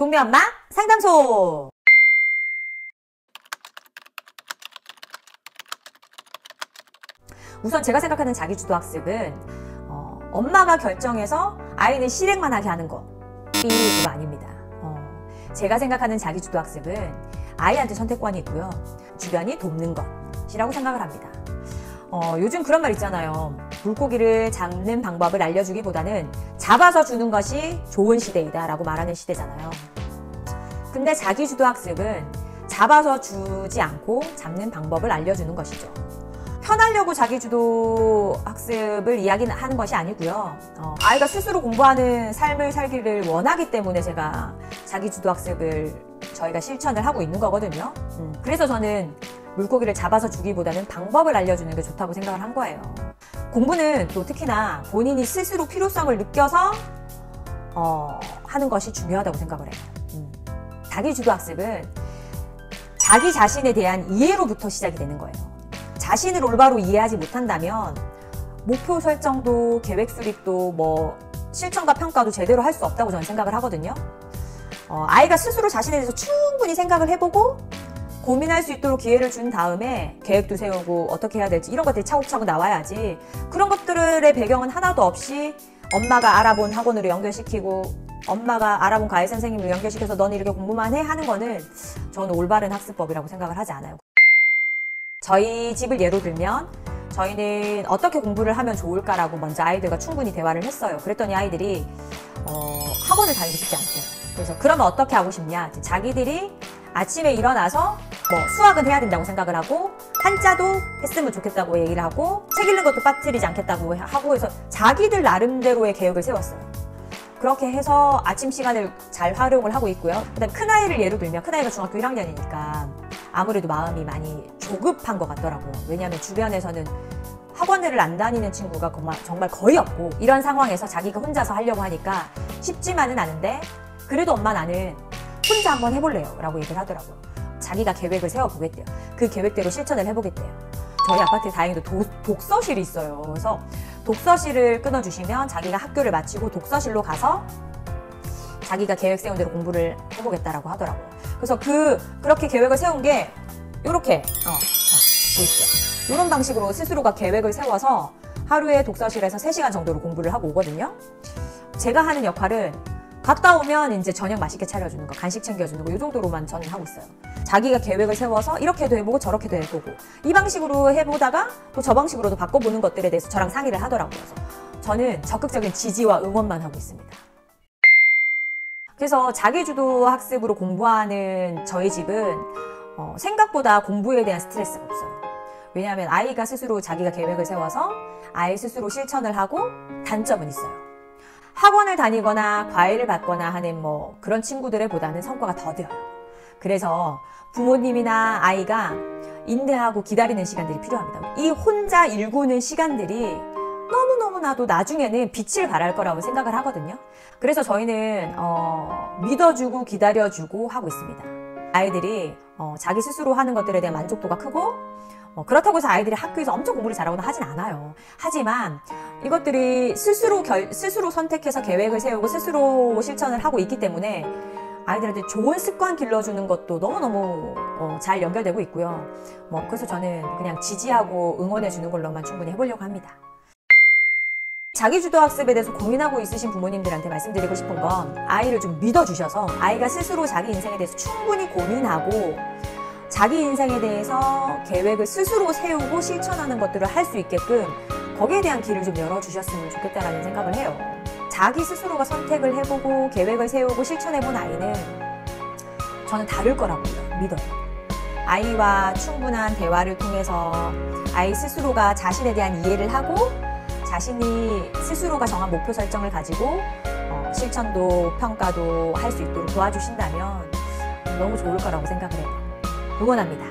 동네 엄마 상담소. 우선 제가 생각하는 자기주도 학습은 엄마가 결정해서 아이는 실행만 하게 하는 거, 이거 아닙니다. 제가 생각하는 자기주도 학습은 아이한테 선택권이 있고요, 주변이 돕는 것이라고 생각을 합니다. 요즘 그런 말 있잖아요. 물고기를 잡는 방법을 알려주기보다는 잡아서 주는 것이 좋은 시대이다 라고 말하는 시대잖아요. 근데 자기주도 학습은 잡아서 주지 않고 잡는 방법을 알려주는 것이죠. 편하려고 자기주도 학습을 이야기하는 것이 아니고요. 아이가 스스로 공부하는 삶을 살기를 원하기 때문에 제가 자기주도 학습을 저희가 실천을 하고 있는 거거든요. 그래서 저는 물고기를 잡아서 주기보다는 방법을 알려주는 게 좋다고 생각을 한 거예요. 공부는 또 특히나 본인이 스스로 필요성을 느껴서 하는 것이 중요하다고 생각을 해요. 자기주도 학습은 자기 자신에 대한 이해로부터 시작이 되는 거예요. 자신을 올바로 이해하지 못한다면 목표 설정도 계획 수립도 뭐 실천과 평가도 제대로 할 수 없다고 저는 생각을 하거든요. 아이가 스스로 자신에 대해서 충분히 생각을 해보고 고민할 수 있도록 기회를 준 다음에 계획도 세우고 어떻게 해야 될지 이런 것들이 차곡차곡 나와야지, 그런 것들의 배경은 하나도 없이 엄마가 알아본 학원으로 연결시키고 엄마가 알아본 과외 선생님으로 연결시켜서 너는 이렇게 공부만 해 하는 거는 저는 올바른 학습법이라고 생각을 하지 않아요. 저희 집을 예로 들면 저희는 어떻게 공부를 하면 좋을까라고 먼저 아이들과 충분히 대화를 했어요. 그랬더니 아이들이 학원을 다니고 싶지 않대요. 그래서 그러면 어떻게 하고 싶냐, 자기들이 아침에 일어나서 뭐 수학은 해야 된다고 생각을 하고 한자도 했으면 좋겠다고 얘기를 하고 책 읽는 것도 빠뜨리지 않겠다고 하고 해서 자기들 나름대로의 계획을 세웠어요. 그렇게 해서 아침 시간을 잘 활용을 하고 있고요. 그다음 큰아이를 예로 들면 큰아이가 중학교 1학년이니까 아무래도 마음이 많이 조급한 것 같더라고요. 왜냐하면 주변에서는 학원을 안 다니는 친구가 정말 거의 없고, 이런 상황에서 자기가 혼자서 하려고 하니까 쉽지만은 않은데 그래도 엄마 나는 혼자 한번 해볼래요 라고 얘기를 하더라고요. 자기가 계획을 세워보겠대요. 그 계획대로 실천을 해보겠대요. 저희 아파트에 다행히도 독서실이 있어요. 그래서 독서실을 끊어주시면 자기가 학교를 마치고 독서실로 가서 자기가 계획 세운 대로 공부를 해보겠다라고 하더라고요. 그래서 그렇게 계획을 세운 게 요렇게 보이시죠? 이런 방식으로 스스로가 계획을 세워서 하루에 독서실에서 3시간 정도로 공부를 하고 오거든요. 제가 하는 역할은 갔다 오면 이제 저녁 맛있게 차려주는 거, 간식 챙겨주는 거, 이 정도로만 저는 하고 있어요. 자기가 계획을 세워서 이렇게도 해보고 저렇게도 해보고 이 방식으로 해보다가 또 저 방식으로도 바꿔보는 것들에 대해서 저랑 상의를 하더라고요. 그래서 저는 적극적인 지지와 응원만 하고 있습니다. 그래서 자기주도 학습으로 공부하는 저희 집은 생각보다 공부에 대한 스트레스가 없어요. 왜냐하면 아이가 스스로 자기가 계획을 세워서 아이 스스로 실천을 하고, 단점은 있어요. 학원을 다니거나 과외를 받거나 하는 그런 친구들에 보다는 성과가 더뎌요. 그래서 부모님이나 아이가 인내하고 기다리는 시간들이 필요합니다. 이 혼자 일구는 시간들이 너무너무나도 나중에는 빛을 발할 거라고 생각을 하거든요. 그래서 저희는 믿어주고 기다려주고 하고 있습니다. 아이들이 자기 스스로 하는 것들에 대한 만족도가 크고, 그렇다고 해서 아이들이 학교에서 엄청 공부를 잘하거나 하진 않아요. 하지만 이것들이 스스로 선택해서 계획을 세우고 스스로 실천을 하고 있기 때문에 아이들한테 좋은 습관 길러주는 것도 너무너무 잘 연결되고 있고요. 그래서 저는 그냥 지지하고 응원해주는 걸로만 충분히 해보려고 합니다. 자기주도 학습에 대해서 고민하고 있으신 부모님들한테 말씀드리고 싶은 건, 아이를 좀 믿어주셔서 아이가 스스로 자기 인생에 대해서 충분히 고민하고 자기 인생에 대해서 계획을 스스로 세우고 실천하는 것들을 할 수 있게끔 거기에 대한 길을 좀 열어주셨으면 좋겠다라는 생각을 해요. 자기 스스로가 선택을 해보고 계획을 세우고 실천해본 아이는 저는 다를 거라고 믿어요. 아이와 충분한 대화를 통해서 아이 스스로가 자신에 대한 이해를 하고 자신이 스스로가 정한 목표 설정을 가지고 실천도 평가도 할 수 있도록 도와주신다면 너무 좋을 거라고 생각을 해요. 응원합니다.